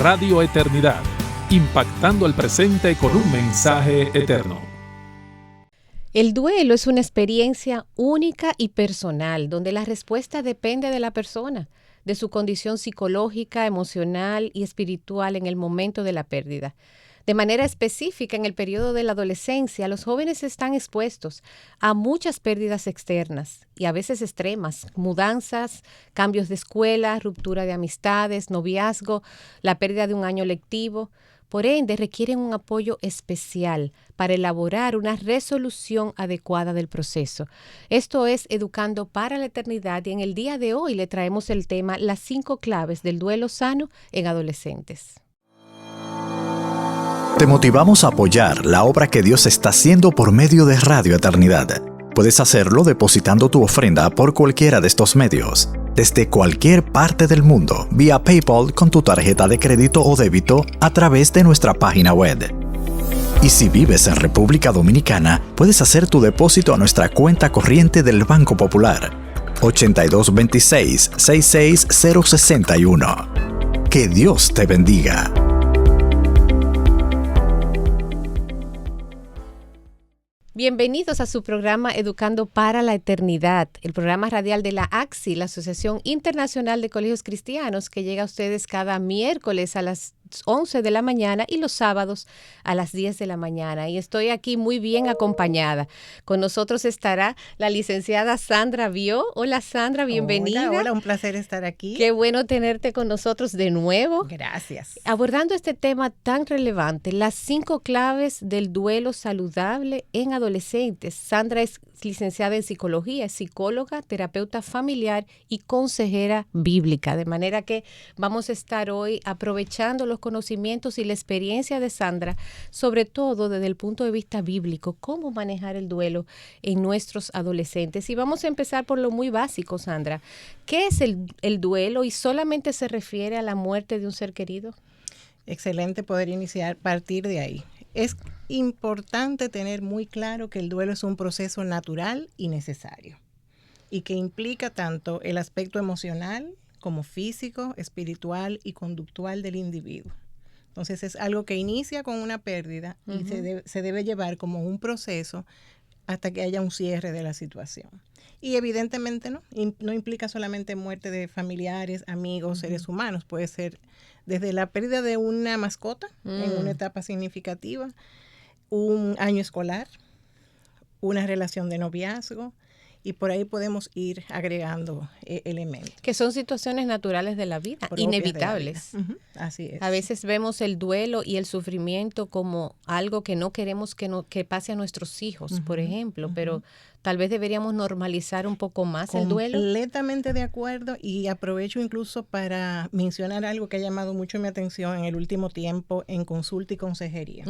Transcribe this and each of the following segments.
Radio Eternidad, impactando el presente con un mensaje eterno. El duelo es una experiencia única y personal, donde la respuesta depende de la persona, de su condición psicológica, emocional y espiritual en el momento de la pérdida. De manera específica, en el periodo de la adolescencia, los jóvenes están expuestos a muchas pérdidas externas y a veces extremas, mudanzas, cambios de escuela, ruptura de amistades, noviazgo, la pérdida de un año lectivo. Por ende, requieren un apoyo especial para elaborar una resolución adecuada del proceso. Esto es Educando para la Eternidad y en el día de hoy le traemos el tema Las 5 claves del duelo sano en adolescentes. Te motivamos a apoyar la obra que Dios está haciendo por medio de Radio Eternidad. Puedes hacerlo depositando tu ofrenda por cualquiera de estos medios, desde cualquier parte del mundo, vía PayPal con tu tarjeta de crédito o débito a través de nuestra página web. Y si vives en República Dominicana, puedes hacer tu depósito a nuestra cuenta corriente del Banco Popular, 8226-66061. Que Dios te bendiga. Bienvenidos a su programa Educando para la Eternidad, el programa radial de la ACSI, la Asociación Internacional de Colegios Cristianos, que llega a ustedes cada miércoles a las 11 de la mañana y los sábados a las 10 de la mañana. Y estoy aquí muy bien acompañada. Con nosotros estará la licenciada Sandra Vió. Hola Sandra, bienvenida. Hola, un placer estar aquí. Qué bueno tenerte con nosotros de nuevo. Gracias. Abordando este tema tan relevante, las 5 claves del duelo saludable en adolescentes. Sandra es licenciada en psicología, es psicóloga, terapeuta familiar y consejera bíblica. De manera que vamos a estar hoy aprovechando los conocimientos y la experiencia de Sandra, sobre todo desde el punto de vista bíblico, cómo manejar el duelo en nuestros adolescentes. Y vamos a empezar por lo muy básico, Sandra. ¿Qué es el duelo y solamente se refiere a la muerte de un ser querido? Excelente poder partir de ahí. Es importante tener muy claro que el duelo es un proceso natural y necesario y que implica tanto el aspecto emocional como físico, espiritual y conductual del individuo. Entonces es algo que inicia con una pérdida y se debe llevar como un proceso hasta que haya un cierre de la situación. Y evidentemente no implica solamente muerte de familiares, amigos, seres humanos. Puede ser desde la pérdida de una mascota en una etapa significativa, un año escolar, una relación de noviazgo, y por ahí podemos ir agregando elementos. Que son situaciones naturales de la vida, inevitables. Así es. A veces vemos el duelo y el sufrimiento como algo que no queremos que pase a nuestros hijos, por ejemplo, pero tal vez deberíamos normalizar un poco más el duelo. Completamente de acuerdo, y aprovecho incluso para mencionar algo que ha llamado mucho mi atención en el último tiempo en consulta y consejería.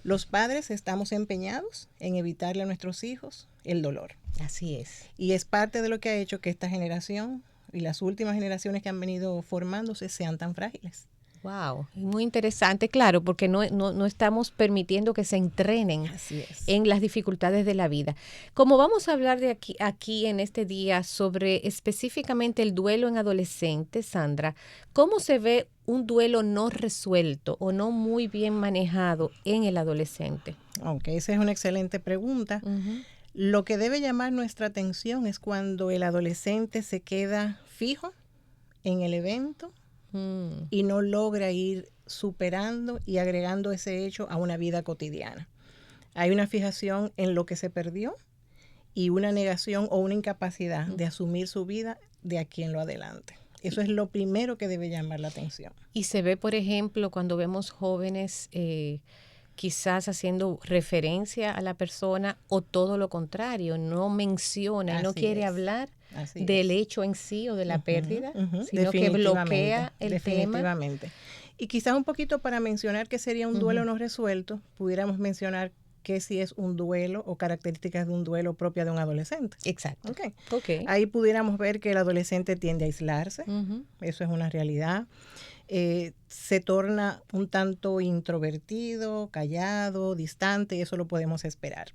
Los padres estamos empeñados en evitarle a nuestros hijos el dolor. Así es. Y es parte de lo que ha hecho que esta generación y las últimas generaciones que han venido formándose sean tan frágiles. Wow, muy interesante, claro, porque no estamos permitiendo que se entrenen en las dificultades de la vida. Como vamos a hablar de aquí en este día sobre específicamente el duelo en adolescentes, Sandra, ¿cómo se ve un duelo no resuelto o no muy bien manejado en el adolescente? Aunque esa es una excelente pregunta. Lo que debe llamar nuestra atención es cuando el adolescente se queda fijo en el evento y no logra ir superando y agregando ese hecho a una vida cotidiana. Hay una fijación en lo que se perdió y una negación o una incapacidad de asumir su vida de aquí en lo adelante. Eso es lo primero que debe llamar la atención. Y se ve, por ejemplo, cuando vemos jóvenes quizás haciendo referencia a la persona o todo lo contrario, no menciona y no quiere hablar del hecho en sí o de la pérdida, sino que bloquea el tema. Y quizás un poquito para mencionar qué sería un duelo no resuelto, pudiéramos mencionar que si es un duelo o características de un duelo propia de un adolescente. Exacto. Okay. Ahí pudiéramos ver que el adolescente tiende a aislarse, eso es una realidad. Se torna un tanto introvertido, callado, distante, y eso lo podemos esperar.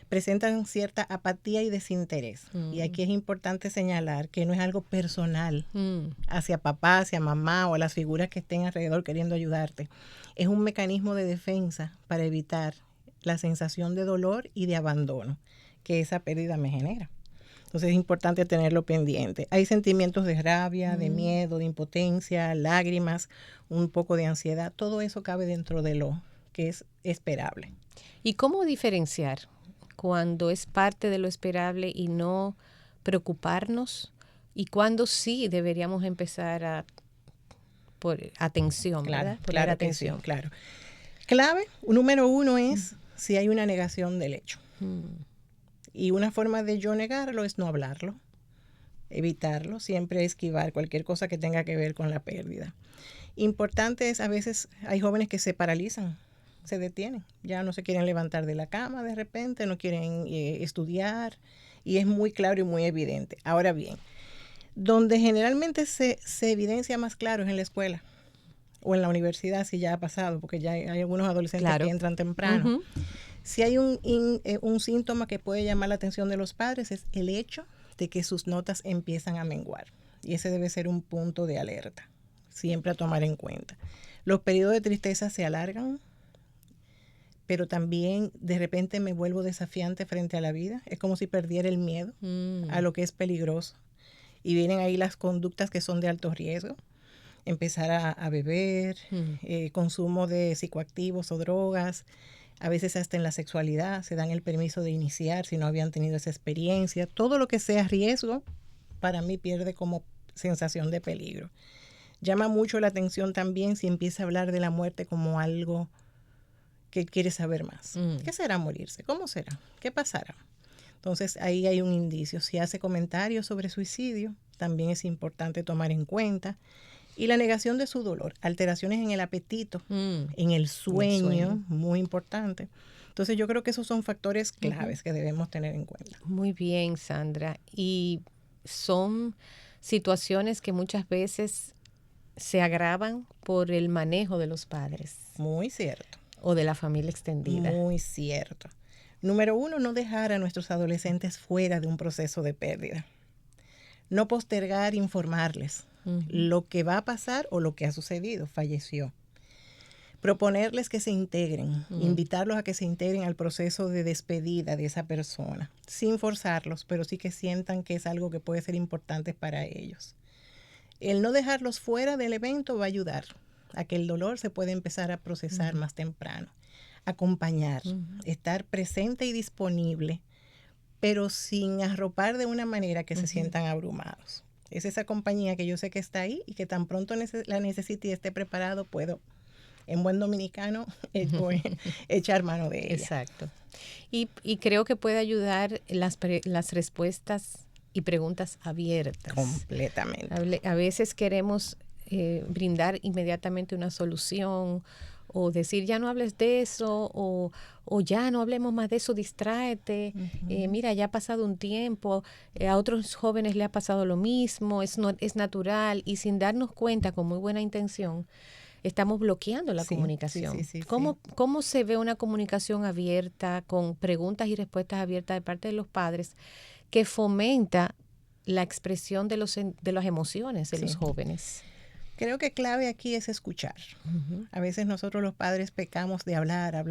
presentan cierta apatía y desinterés. Y aquí es importante señalar que no es algo personal hacia papá, hacia mamá o a las figuras que estén alrededor queriendo ayudarte. Es un mecanismo de defensa para evitar la sensación de dolor y de abandono que esa pérdida me genera. Entonces es importante tenerlo pendiente. Hay sentimientos de rabia, de miedo, de impotencia, lágrimas, un poco de ansiedad. Todo eso cabe dentro de lo que es esperable. ¿Y cómo diferenciar cuando es parte de lo esperable y no preocuparnos? ¿Y cuándo sí deberíamos empezar por atención, ¿verdad? Poner atención. Claro. Clave, número 1 es si hay una negación del hecho. Y una forma de yo negarlo es no hablarlo, evitarlo, siempre esquivar cualquier cosa que tenga que ver con la pérdida. Importante es, a veces hay jóvenes que se paralizan, se detienen, ya no se quieren levantar de la cama de repente, no quieren estudiar, y es muy claro y muy evidente. Ahora bien, donde generalmente se evidencia más claro es en la escuela o en la universidad, si ya ha pasado, porque ya hay algunos adolescentes que entran temprano. Si hay un síntoma que puede llamar la atención de los padres es el hecho de que sus notas empiezan a menguar. Y ese debe ser un punto de alerta, siempre a tomar en cuenta. Los periodos de tristeza se alargan, pero también de repente me vuelvo desafiante frente a la vida. Es como si perdiera el miedo a lo que es peligroso. Y vienen ahí las conductas que son de alto riesgo. Empezar a beber, consumo de psicoactivos o drogas. A veces hasta en la sexualidad se dan el permiso de iniciar si no habían tenido esa experiencia. Todo lo que sea riesgo, para mí pierde como sensación de peligro. Llama mucho la atención también si empieza a hablar de la muerte como algo que quiere saber más. ¿Qué será morirse? ¿Cómo será? ¿Qué pasará? Entonces ahí hay un indicio. Si hace comentarios sobre suicidio, también es importante tomar en cuenta. Y la negación de su dolor, alteraciones en el apetito, en el sueño, muy importante. Entonces yo creo que esos son factores claves que debemos tener en cuenta. Muy bien, Sandra. Y son situaciones que muchas veces se agravan por el manejo de los padres. Muy cierto. O de la familia extendida. Muy cierto. Número 1, no dejar a nuestros adolescentes fuera de un proceso de pérdida. No postergar informarles lo que va a pasar o lo que ha sucedido, falleció. Proponerles que se integren, invitarlos a que se integren al proceso de despedida de esa persona, sin forzarlos, pero sí que sientan que es algo que puede ser importante para ellos. El no dejarlos fuera del evento va a ayudar a que el dolor se pueda empezar a procesar más temprano. Acompañar, estar presente y disponible, pero sin arropar de una manera que se sientan abrumados. Es esa compañía que yo sé que está ahí y que tan pronto la necesite y esté preparado, puedo, en buen dominicano, echar mano de ella. Exacto. Y creo que puede ayudar las respuestas y preguntas abiertas. Completamente. A veces queremos brindar inmediatamente una solución o decir ya no hables de eso o ya no hablemos más de eso, distráete, mira, ya ha pasado un tiempo, a otros jóvenes le ha pasado lo mismo, es natural, y sin darnos cuenta, con muy buena intención, estamos bloqueando la comunicación. ¿Cómo se ve una comunicación abierta, con preguntas y respuestas abiertas de parte de los padres, que fomenta la expresión de las emociones de los jóvenes? Creo que clave aquí es escuchar. A veces nosotros los padres pecamos de hablar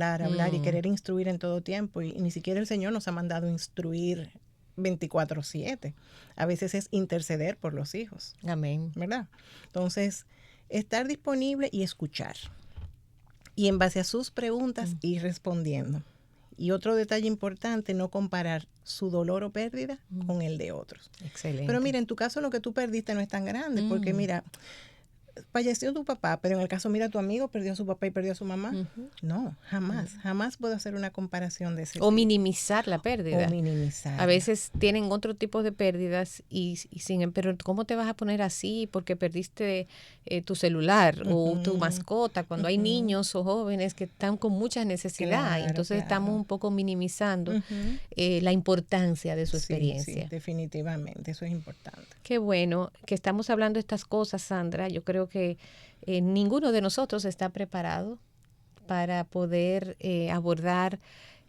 y querer instruir en todo tiempo, y ni siquiera el Señor nos ha mandado instruir 24/7. A veces es interceder por los hijos. Amén. ¿Verdad? Entonces, estar disponible y escuchar. Y en base a sus preguntas ir respondiendo. Y otro detalle importante, no comparar su dolor o pérdida con el de otros. Excelente. Pero mira, en tu caso lo que tú perdiste no es tan grande, porque mira, falleció tu papá, pero en el caso, mira, tu amigo perdió a su papá y perdió a su mamá. No, jamás puedo hacer una comparación de ese tipo. O minimizar la pérdida. O minimizar. A veces tienen otro tipo de pérdidas pero ¿cómo te vas a poner así porque perdiste tu celular o tu mascota? Cuando hay niños o jóvenes que están con mucha necesidad, entonces estamos un poco minimizando la importancia de su experiencia. Sí, definitivamente, eso es importante. Qué bueno que estamos hablando de estas cosas, Sandra. Yo creo que ninguno de nosotros está preparado para poder abordar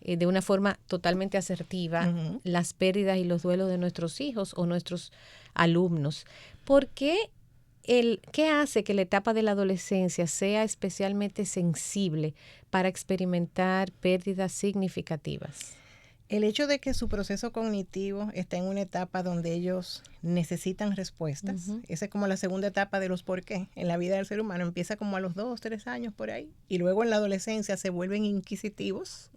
de una forma totalmente asertiva las pérdidas y los duelos de nuestros hijos o nuestros alumnos. ¿Por qué qué hace que la etapa de la adolescencia sea especialmente sensible para experimentar pérdidas significativas? El hecho de que su proceso cognitivo está en una etapa donde ellos necesitan respuestas, esa es como la segunda etapa de los por qué en la vida del ser humano, empieza como a los 2, 3 años por ahí, y luego en la adolescencia se vuelven inquisitivos,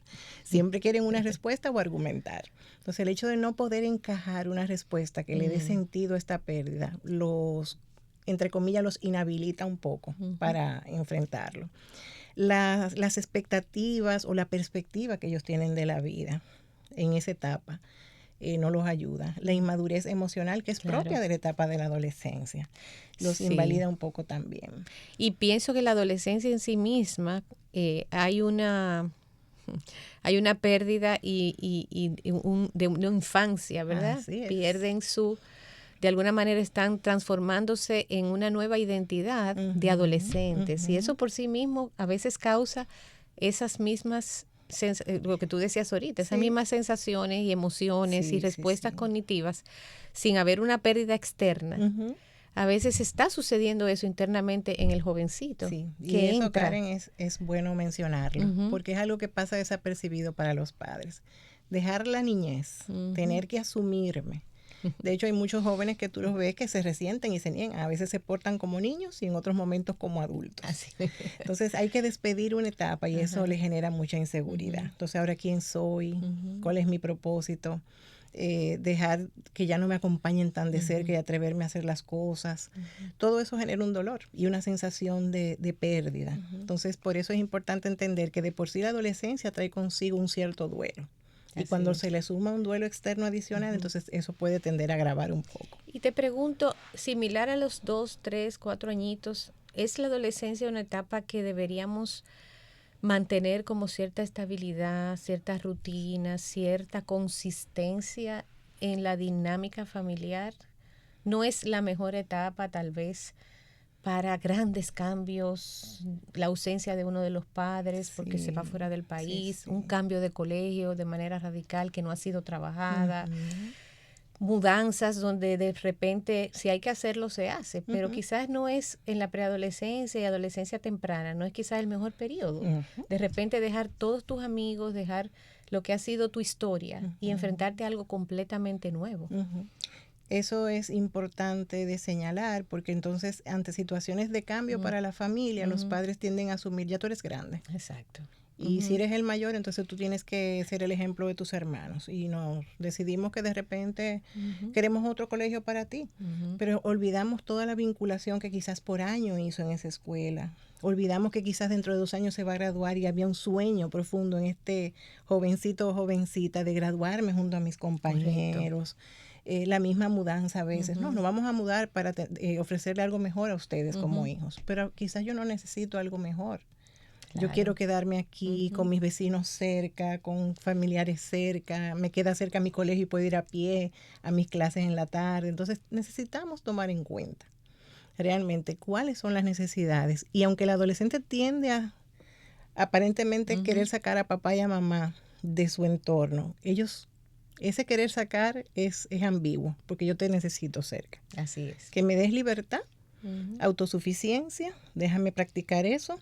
siempre quieren una respuesta o argumentar. Entonces el hecho de no poder encajar una respuesta que le dé sentido a esta pérdida, entre comillas, los inhabilita un poco para enfrentarlo. Las expectativas o la perspectiva que ellos tienen de la vida en esa etapa no los ayuda. La inmadurez emocional que es propia de la etapa de la adolescencia los invalida un poco también. Y pienso que la adolescencia en sí misma hay una pérdida de una infancia, ¿verdad? Pierden de alguna manera están transformándose en una nueva identidad de adolescentes. Y eso por sí mismo a veces causa esas mismas lo que tú decías ahorita, esas mismas sensaciones y emociones y respuestas cognitivas sin haber una pérdida externa. A veces está sucediendo eso internamente en el jovencito. Sí, y eso, Karen, es bueno mencionarlo, porque es algo que pasa desapercibido para los padres. Dejar la niñez, tener que asumirme. De hecho, hay muchos jóvenes que tú los ves que se resienten y se niegan. A veces se portan como niños y en otros momentos como adultos. Así. Entonces, hay que despedir una etapa y eso le genera mucha inseguridad. Entonces, ahora, ¿quién soy? ¿Cuál es mi propósito? Dejar que ya no me acompañen tan de cerca y atreverme a hacer las cosas. Todo eso genera un dolor y una sensación de pérdida. Entonces, por eso es importante entender que de por sí la adolescencia trae consigo un cierto duelo. Y cuando se le suma un duelo externo adicional, entonces eso puede tender a agravar un poco. Y te pregunto, similar a los 2, 3, 4 añitos, ¿es la adolescencia una etapa que deberíamos mantener como cierta estabilidad, cierta rutina, cierta consistencia en la dinámica familiar? ¿No es la mejor etapa tal vez para grandes cambios, la ausencia de uno de los padres porque se va fuera del país, un cambio de colegio de manera radical que no ha sido trabajada, mudanzas donde de repente si hay que hacerlo se hace, pero quizás no es en la preadolescencia y adolescencia temprana, no es quizás el mejor periodo. De repente dejar todos tus amigos, dejar lo que ha sido tu historia y enfrentarte a algo completamente nuevo. Eso es importante de señalar porque entonces ante situaciones de cambio para la familia, los padres tienden a asumir, ya tú eres grande. Exacto. Y si eres el mayor, entonces tú tienes que ser el ejemplo de tus hermanos. Y nos decidimos que de repente queremos otro colegio para ti. Pero olvidamos toda la vinculación que quizás por año hizo en esa escuela. Olvidamos que quizás dentro de 2 años se va a graduar y había un sueño profundo en este jovencito o jovencita de graduarme junto a mis compañeros. La misma mudanza a veces. No, nos vamos a mudar para ofrecerle algo mejor a ustedes como hijos. Pero quizás yo no necesito algo mejor. Claro. Yo quiero quedarme aquí con mis vecinos cerca, con familiares cerca, me queda cerca mi colegio y puedo ir a pie a mis clases en la tarde. Entonces necesitamos tomar en cuenta realmente cuáles son las necesidades. Y aunque el adolescente tiende a aparentemente querer sacar a papá y a mamá de su entorno, ese querer sacar es ambiguo, porque yo te necesito cerca. Así es. Que me des libertad, autosuficiencia, déjame practicar eso,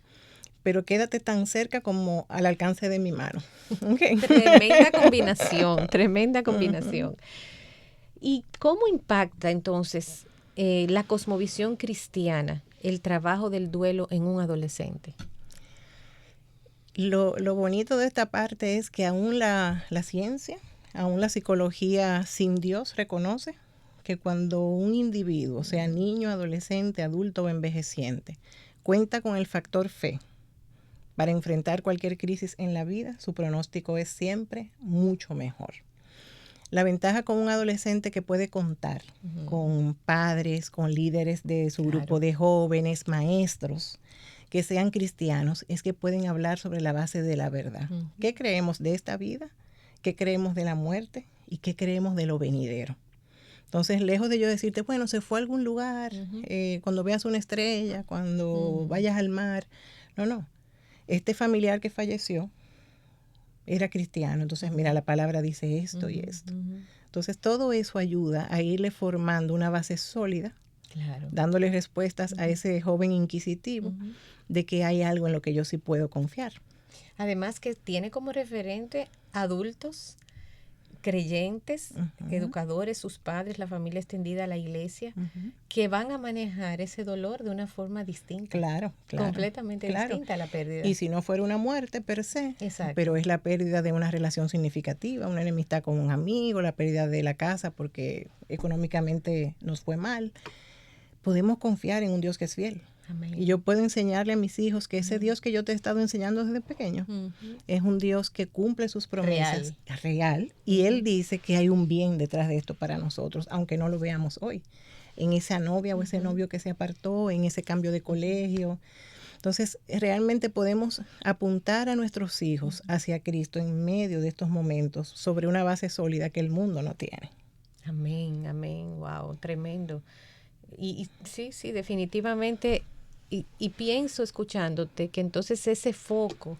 pero quédate tan cerca como al alcance de mi mano. Okay. Tremenda combinación. ¿Y cómo impacta entonces la cosmovisión cristiana el trabajo del duelo en un adolescente? Lo bonito de esta parte es que aún la ciencia, aún la psicología sin Dios reconoce que cuando un individuo, sea niño, adolescente, adulto o envejeciente, cuenta con el factor fe para enfrentar cualquier crisis en la vida, su pronóstico es siempre mucho mejor. La ventaja con un adolescente que puede contar con padres, con líderes de su grupo de jóvenes, maestros, que sean cristianos, es que pueden hablar sobre la base de la verdad. ¿Qué creemos de esta vida? ¿Qué creemos de la muerte? ¿Y qué creemos de lo venidero? Entonces, lejos de yo decirte, bueno, se fue a algún lugar, cuando veas una estrella, cuando vayas al mar. No. Este familiar que falleció era cristiano, entonces mira, la palabra dice esto y esto. Entonces todo eso ayuda a irle formando una base sólida, Claro. dándole respuestas a ese joven inquisitivo de que hay algo en lo que yo sí puedo confiar. Además que tiene como referente adultos, creyentes, educadores, sus padres, la familia extendida, la iglesia, que van a manejar ese dolor de una forma distinta. Claro. Completamente distinta a la pérdida. Y si no fuera una muerte per se, Exacto. pero es la pérdida de una relación significativa, una enemistad con un amigo, la pérdida de la casa porque económicamente nos fue mal, podemos confiar en un Dios que es fiel. Amén. Y yo puedo enseñarle a mis hijos que ese Dios que yo te he estado enseñando desde pequeño es un Dios que cumple sus promesas. Real. Y Él dice que hay un bien detrás de esto para nosotros, aunque no lo veamos hoy. En esa novia o ese novio que se apartó, en ese cambio de colegio. Entonces, realmente podemos apuntar a nuestros hijos hacia Cristo en medio de estos momentos sobre una base sólida que el mundo no tiene. Amén, amén. Wow, tremendo. Y sí, definitivamente. Y pienso escuchándote que entonces ese foco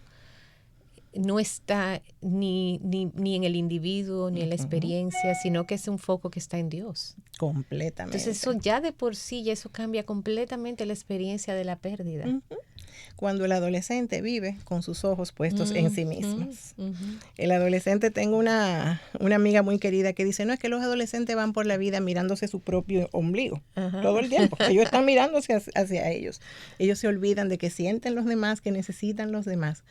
no está ni en el individuo ni en la experiencia, sino que es un foco que está en Dios. Completamente. Entonces eso ya de por sí, ya eso cambia completamente la experiencia de la pérdida. Cuando el adolescente vive con sus ojos puestos en sí mismos. El adolescente, tengo una amiga muy querida que dice, no, es que los adolescentes van por la vida mirándose su propio ombligo todo el tiempo. Ellos están mirándose hacia ellos. Ellos se olvidan de que sienten los demás, que necesitan los demás.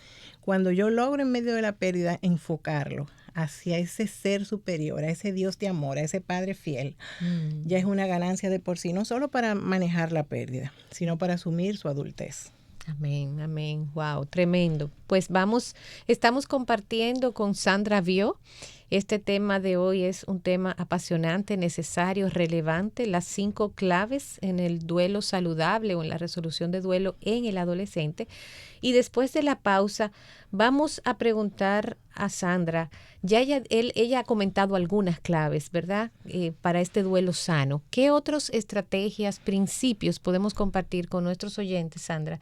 Cuando yo logro en medio de la pérdida enfocarlo hacia ese ser superior, a ese Dios de amor, a ese Padre fiel, ya es una ganancia de por sí, no solo para manejar la pérdida, sino para asumir su adultez. Amén, amén. Wow, tremendo. Pues estamos compartiendo con Sandra Vió. Este tema de hoy es un tema apasionante, necesario, relevante, las 5 claves en el duelo saludable o en la resolución de duelo en el adolescente. Y después de la pausa vamos a preguntar a Sandra, ya ella ha comentado algunas claves, ¿verdad? Para este duelo sano. ¿Qué otras estrategias, principios podemos compartir con nuestros oyentes, Sandra,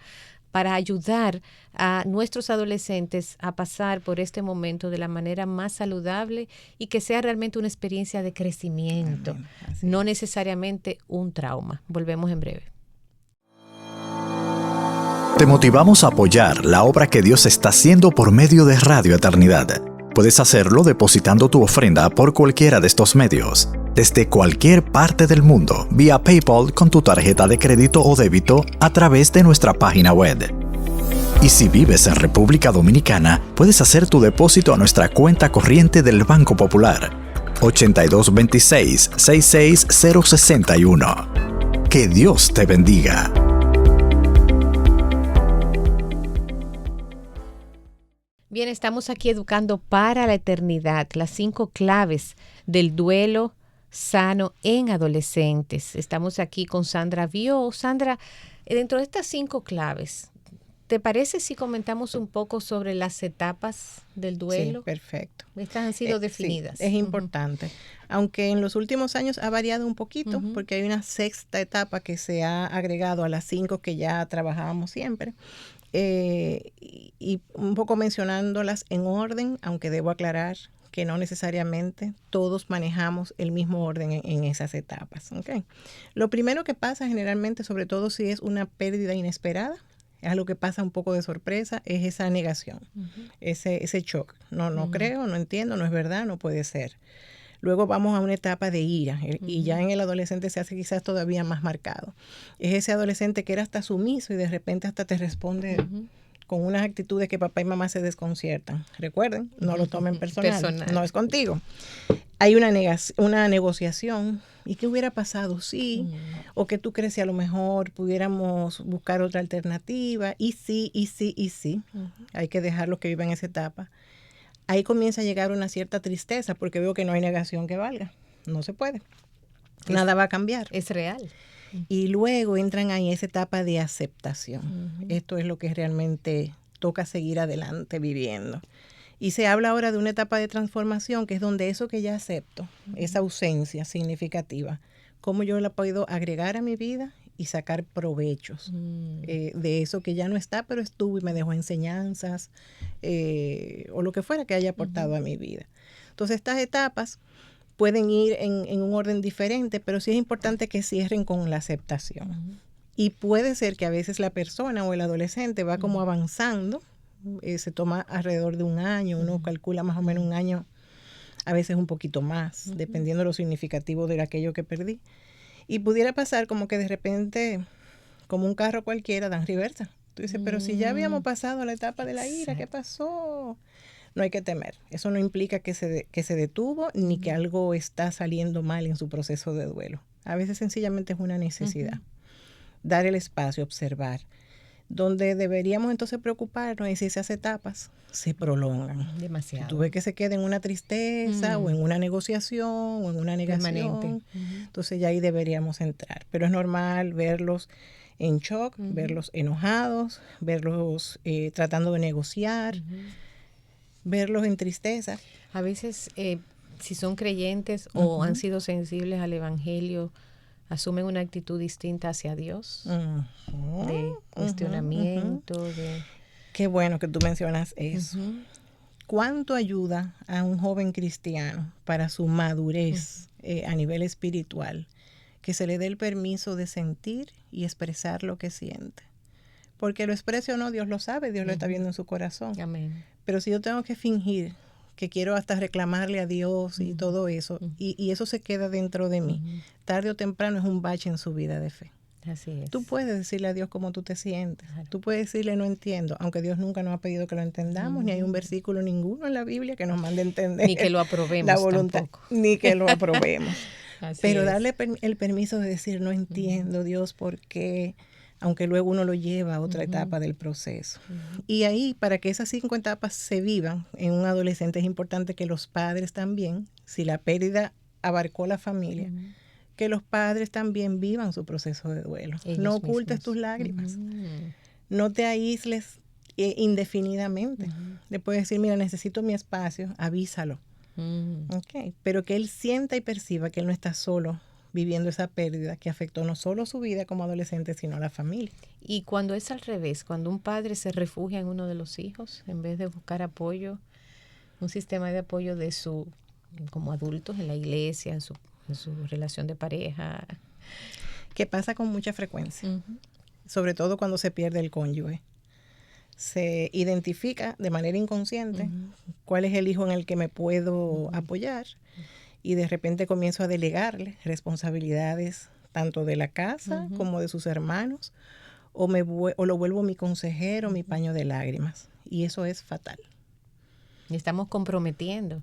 para ayudar a nuestros adolescentes a pasar por este momento de la manera más saludable y que sea realmente una experiencia de crecimiento, no necesariamente un trauma? Volvemos en breve. Te motivamos a apoyar la obra que Dios está haciendo por medio de Radio Eternidad. Puedes hacerlo depositando tu ofrenda por cualquiera de estos medios, desde cualquier parte del mundo, vía PayPal con tu tarjeta de crédito o débito a través de nuestra página web. Y si vives en República Dominicana, puedes hacer tu depósito a nuestra cuenta corriente del Banco Popular, 8226-66061. Que Dios te bendiga. Bien, estamos aquí educando para la eternidad, las 5 claves del duelo sano en adolescentes. Estamos aquí con Sandra Vió. Sandra, dentro de estas 5 claves, ¿te parece si comentamos un poco sobre las etapas del duelo? Sí, perfecto. Estas han sido definidas. Sí, es importante. Aunque en los últimos años ha variado un poquito, porque hay una 6ª etapa que se ha agregado a las 5 que ya trabajábamos siempre. Y un poco mencionándolas en orden, aunque debo aclarar que no necesariamente todos manejamos el mismo orden en esas etapas. ¿Okay? Lo primero que pasa generalmente, sobre todo si es una pérdida inesperada, es algo que pasa un poco de sorpresa, es esa negación, ese shock. No creo, no entiendo, no es verdad, no puede ser. Luego vamos a una etapa de ira y ya en el adolescente se hace quizás todavía más marcado. Es ese adolescente que era hasta sumiso y de repente hasta te responde con unas actitudes que papá y mamá se desconciertan. Recuerden, no lo tomen personal. No es contigo. Hay una negociación. ¿Y qué hubiera pasado? Sí. O que tú crees que a lo mejor pudiéramos buscar otra alternativa. Y sí. Hay que dejarlos que vivan esa etapa. Ahí comienza a llegar una cierta tristeza porque veo que no hay negación que valga. No se puede. Nada va a cambiar. Es real. Y luego entran ahí esa etapa de aceptación. Esto es lo que realmente toca seguir adelante viviendo. Y se habla ahora de una etapa de transformación, que es donde eso que ya acepto, esa ausencia significativa, cómo yo la puedo agregar a mi vida y sacar provechos de eso que ya no está, pero estuvo y me dejó enseñanzas o lo que fuera que haya aportado a mi vida. Entonces estas etapas pueden ir en un orden diferente, pero sí es importante que cierren con la aceptación. Y puede ser que a veces la persona o el adolescente va como avanzando, se toma alrededor de un año, uno calcula más o menos un año, a veces un poquito más, dependiendo de lo significativo de aquello que perdí. Y pudiera pasar como que de repente, como un carro cualquiera, dan reversa. Tú dices, pero si ya habíamos pasado la etapa de la ira, ¿qué pasó? No hay que temer. Eso no implica que se detuvo ni que algo está saliendo mal en su proceso de duelo. A veces sencillamente es una necesidad. Dar el espacio, observar. Donde deberíamos entonces preocuparnos es si esas etapas se prolongan. Demasiado. Si tú ves que se queda en una tristeza o en una negociación o en una negación, entonces ya ahí deberíamos entrar. Pero es normal verlos en shock, verlos enojados, verlos tratando de negociar, verlos en tristeza. A veces, si son creyentes o han sido sensibles al Evangelio, asumen una actitud distinta hacia Dios, de cuestionamiento. Qué bueno que tú mencionas eso. ¿Cuánto ayuda a un joven cristiano para su madurez a nivel espiritual que se le dé el permiso de sentir y expresar lo que siente? Porque lo exprese o no, Dios lo sabe, Dios lo está viendo en su corazón. Amén. Pero si yo tengo que fingir que quiero hasta reclamarle a Dios y todo eso, y eso se queda dentro de mí, tarde o temprano es un bache en su vida de fe. Así es. Tú puedes decirle a Dios cómo tú te sientes. Claro. Tú puedes decirle no entiendo, aunque Dios nunca nos ha pedido que lo entendamos, ni hay un versículo ninguno en la Biblia que nos mande a entender. Ni que lo aprobemos la voluntad, tampoco. Ni que lo aprobemos. Pero es. Darle el permiso de decir no entiendo, Dios, por qué, aunque luego uno lo lleva a otra etapa del proceso. Y ahí, para que esas 5 etapas se vivan en un adolescente, es importante que los padres también, si la pérdida abarcó la familia, que los padres también vivan su proceso de duelo. Ellos no ocultes tus lágrimas. No te aísles indefinidamente. Le puedes decir, mira, necesito mi espacio, avísalo. Okay. Pero que él sienta y perciba que él no está solo viviendo esa pérdida que afectó no solo su vida como adolescente, sino a la familia. Y cuando es al revés, cuando un padre se refugia en uno de los hijos, en vez de buscar apoyo, un sistema de apoyo de como adultos en la iglesia, en su relación de pareja. Que pasa con mucha frecuencia, sobre todo cuando se pierde el cónyuge. Se identifica de manera inconsciente cuál es el hijo en el que me puedo apoyar y de repente comienzo a delegarle responsabilidades tanto de la casa como de sus hermanos o lo vuelvo mi consejero, mi paño de lágrimas, y eso es fatal. Y estamos comprometiendo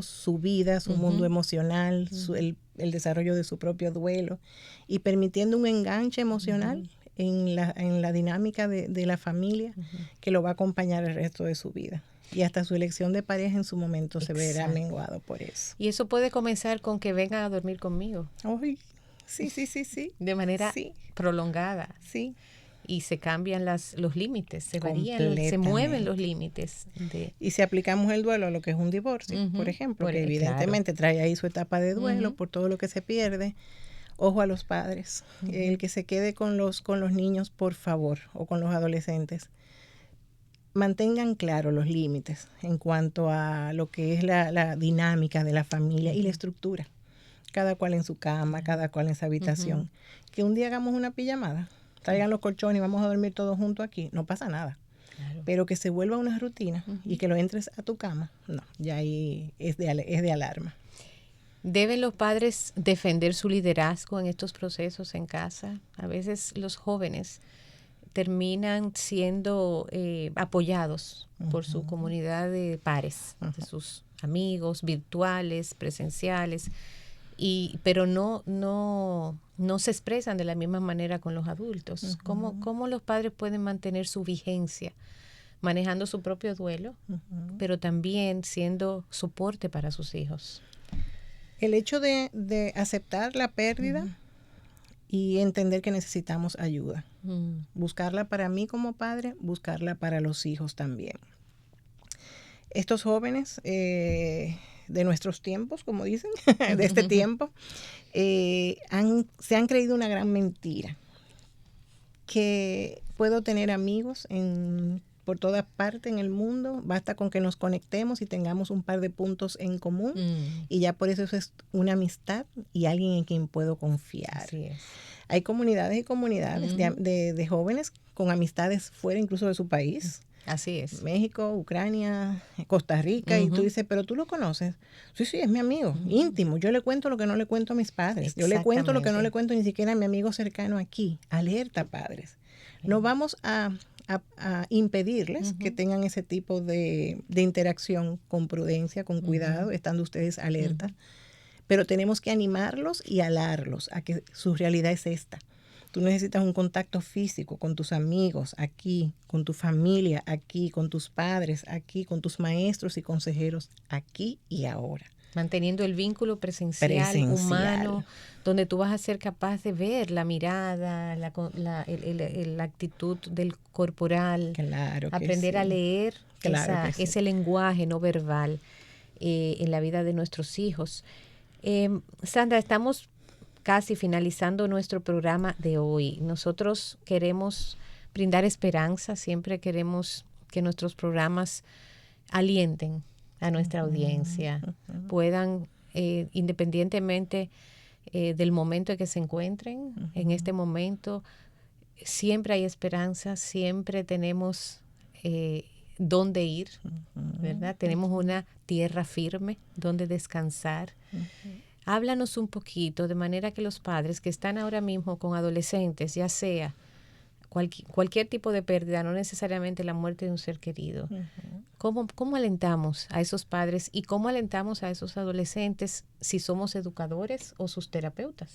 su vida, su mundo emocional, el desarrollo de su propio duelo y permitiendo un enganche emocional en la dinámica de la familia que lo va a acompañar el resto de su vida. Y hasta su elección de pareja en su momento se verá menguado por eso. Y eso puede comenzar con que vengan a dormir conmigo. Ay, sí. De manera prolongada. Sí. Y se cambian los límites, se varían, se mueven los límites. Y si aplicamos el duelo a lo que es un divorcio, por ejemplo, que evidentemente trae ahí su etapa de duelo por todo lo que se pierde, ojo a los padres. El que se quede con los niños, por favor, o con los adolescentes, mantengan claros los límites en cuanto a lo que es la dinámica de la familia y la estructura. Cada cual en su cama, cada cual en su habitación. Que un día hagamos una pijamada, traigan los colchones y vamos a dormir todos juntos aquí, no pasa nada. Claro. Pero que se vuelva una rutina y que lo entres a tu cama, no, ya ahí es de alarma. ¿Deben los padres defender su liderazgo en estos procesos en casa? A veces los jóvenes terminan siendo apoyados por su comunidad de pares, de sus amigos virtuales, presenciales, pero no se expresan de la misma manera con los adultos. ¿Cómo los padres pueden mantener su vigencia, manejando su propio duelo, pero también siendo soporte para sus hijos? El hecho de aceptar la pérdida y entender que necesitamos ayuda. Buscarla para mí como padre, buscarla para los hijos también. Estos jóvenes nuestros tiempos, como dicen, de este tiempo, se han creído una gran mentira, que puedo tener amigos por todas partes en el mundo, basta con que nos conectemos y tengamos un par de puntos en común, y ya por eso es una amistad y alguien en quien puedo confiar. Así es. Hay comunidades y comunidades de jóvenes con amistades fuera incluso de su país. Así es. México, Ucrania, Costa Rica, y tú dices, pero tú lo conoces. Sí, es mi amigo, íntimo. Yo le cuento lo que no le cuento a mis padres. Yo le cuento lo que no le cuento ni siquiera a mi amigo cercano aquí. Alerta, padres. No vamos a impedirles que tengan ese tipo de interacción con prudencia, con cuidado, estando ustedes alerta. Pero tenemos que animarlos y alarlos a que su realidad es esta. Tú necesitas un contacto físico con tus amigos aquí, con tu familia aquí, con tus padres aquí, con tus maestros y consejeros aquí y ahora. Manteniendo el vínculo presencial, humano, donde tú vas a ser capaz de ver la mirada, la actitud del corporal, claro que aprender sí. a leer Claro ese lenguaje no verbal en la vida de nuestros hijos. Sandra, estamos casi finalizando nuestro programa de hoy. Nosotros queremos brindar esperanza, siempre queremos que nuestros programas alienten a nuestra audiencia, puedan, independientemente del momento en que se encuentren, en este momento siempre hay esperanza, siempre tenemos dónde ir, ¿verdad? Tenemos una tierra firme donde descansar. Háblanos un poquito, de manera que los padres que están ahora mismo con adolescentes, ya sea cualquier tipo de pérdida, no necesariamente la muerte de un ser querido, ¿cómo alentamos a esos padres y cómo alentamos a esos adolescentes si somos educadores o sus terapeutas?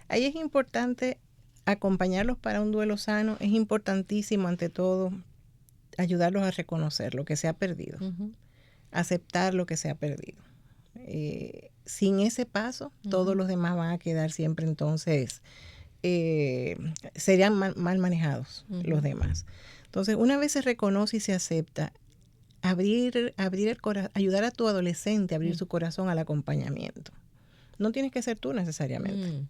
Ahí es importante acompañarlos para un duelo sano. Es importantísimo, ante todo, ayudarlos a reconocer lo que se ha perdido, aceptar lo que se ha perdido. Sin ese paso, todos los demás van a quedar siempre, entonces serían mal manejados los demás. Entonces, una vez se reconoce y se acepta, abrir el corazón, ayudar a tu adolescente a abrir su corazón al acompañamiento. No tienes que ser tú necesariamente.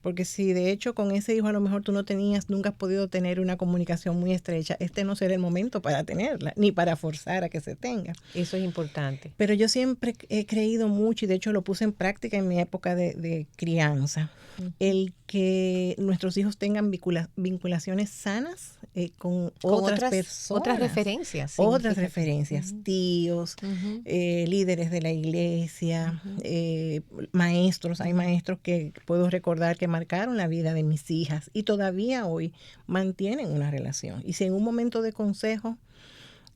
Porque si de hecho con ese hijo a lo mejor tú nunca has podido tener una comunicación muy estrecha, este no será el momento para tenerla, ni para forzar a que se tenga. Eso es importante. Pero yo siempre he creído mucho, y de hecho lo puse en práctica en mi época de crianza, el que nuestros hijos tengan vinculaciones sanas con otras personas. Otras referencias. Otras referencias, tíos, líderes de la iglesia, maestros. Hay maestros que puedo recordar que marcaron la vida de mis hijas y todavía hoy mantienen una relación. Y si en un momento de consejo,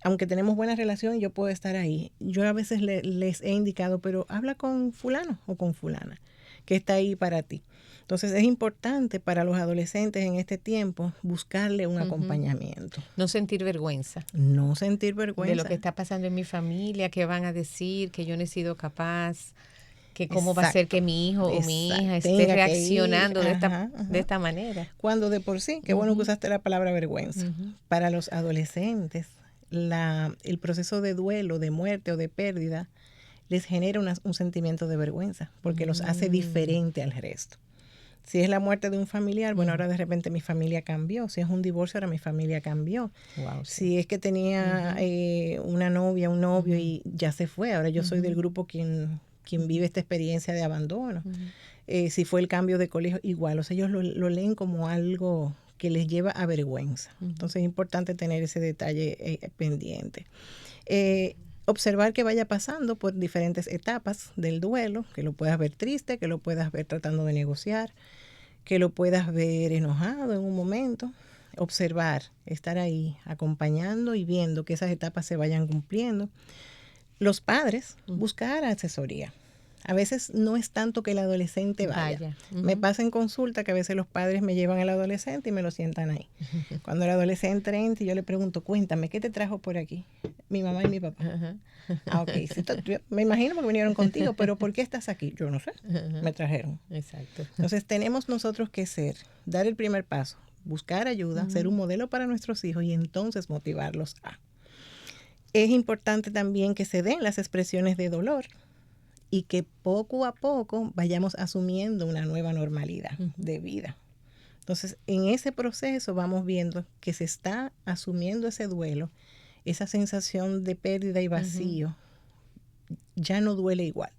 aunque tenemos buena relación, yo puedo estar ahí. Yo a veces les he indicado, pero habla con fulano o con fulana, que está ahí para ti. Entonces es importante para los adolescentes en este tiempo buscarle un acompañamiento. No sentir vergüenza. No sentir vergüenza. De lo que está pasando en mi familia, que van a decir, que yo no he sido capaz, que cómo va a ser que mi hijo o mi hija esté reaccionando de esta manera. Cuando de por sí, qué bueno que usaste la palabra vergüenza. Para los adolescentes, el proceso de duelo, de muerte o de pérdida, les genera un sentimiento de vergüenza, porque los hace diferente al resto. Si es la muerte de un familiar, bueno, ahora de repente mi familia cambió. Si es un divorcio, ahora mi familia cambió. Wow, sí. Si es que tenía una novia, un novio y ya se fue, ahora yo soy del grupo quien vive esta experiencia de abandono. Si fue el cambio de colegio, igual. O sea, ellos lo leen como algo que les lleva a vergüenza. Entonces es importante tener ese detalle pendiente. Observar que vaya pasando por diferentes etapas del duelo, que lo puedas ver triste, que lo puedas ver tratando de negociar, que lo puedas ver enojado en un momento. Observar, estar ahí acompañando y viendo que esas etapas se vayan cumpliendo. Los padres, buscar asesoría. A veces no es tanto que el adolescente vaya. Me pasa en consulta que a veces los padres me llevan al adolescente y me lo sientan ahí. Cuando el adolescente entra y yo le pregunto, cuéntame, ¿qué te trajo por aquí? Mi mamá y mi papá. Ok, me imagino porque vinieron contigo, pero ¿por qué estás aquí? Yo no sé, me trajeron. Exacto. Entonces tenemos nosotros que dar el primer paso, buscar ayuda, ser un modelo para nuestros hijos y entonces motivarlos a. Es importante también que se den las expresiones de dolor y que poco a poco vayamos asumiendo una nueva normalidad de vida. Entonces, en ese proceso vamos viendo que se está asumiendo ese duelo, esa sensación de pérdida y vacío ya no duele igual,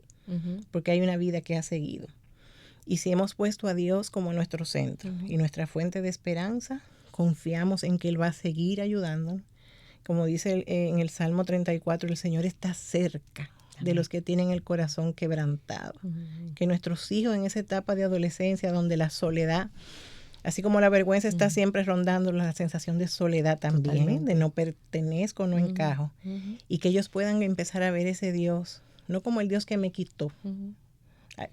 porque hay una vida que ha seguido. Y si hemos puesto a Dios como nuestro centro y nuestra fuente de esperanza, confiamos en que Él va a seguir ayudándonos. Como dice en el Salmo 34, el Señor está cerca de los que tienen el corazón quebrantado. Que nuestros hijos en esa etapa de adolescencia donde la soledad, así como la vergüenza está siempre rondando, la sensación de soledad también, de no pertenezco, no encajo, y que ellos puedan empezar a ver ese Dios, no como el Dios que me quitó,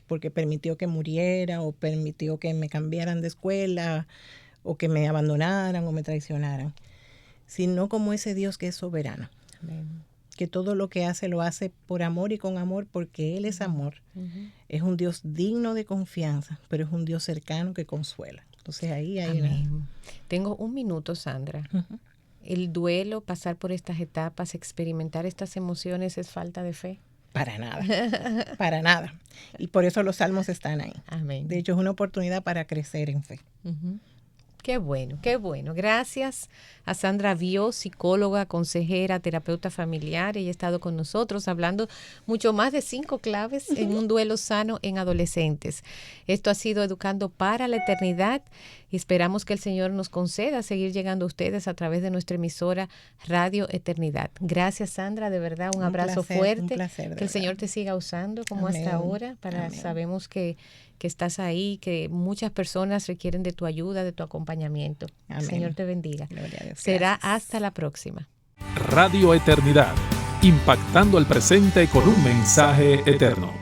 porque permitió que muriera o permitió que me cambiaran de escuela o que me abandonaran o me traicionaran, sino como ese Dios que es soberano. Amén. Que todo lo que hace lo hace por amor y con amor, porque Él es amor. Es un Dios digno de confianza, pero es un Dios cercano que consuela. Entonces ahí hay una... Tengo un minuto, Sandra. El duelo, pasar por estas etapas, experimentar estas emociones, ¿es falta de fe? Para nada, para nada. Y por eso los salmos están ahí. Amén. De hecho, es una oportunidad para crecer en fe. Qué bueno, qué bueno. Gracias a Sandra Bio, psicóloga, consejera, terapeuta familiar. Ella ha estado con nosotros hablando mucho más de 5 claves en un duelo sano en adolescentes. Esto ha sido Educando para la Eternidad y esperamos que el Señor nos conceda seguir llegando a ustedes a través de nuestra emisora Radio Eternidad. Gracias, Sandra, de verdad, un abrazo fuerte. Un placer, que el Señor te siga usando como hasta ahora. Sabemos que estás ahí, que muchas personas requieren de tu ayuda, de tu acompañamiento. El Señor te bendiga. Gloria a Dios. Será hasta la próxima. Radio Eternidad, impactando el presente con un mensaje eterno.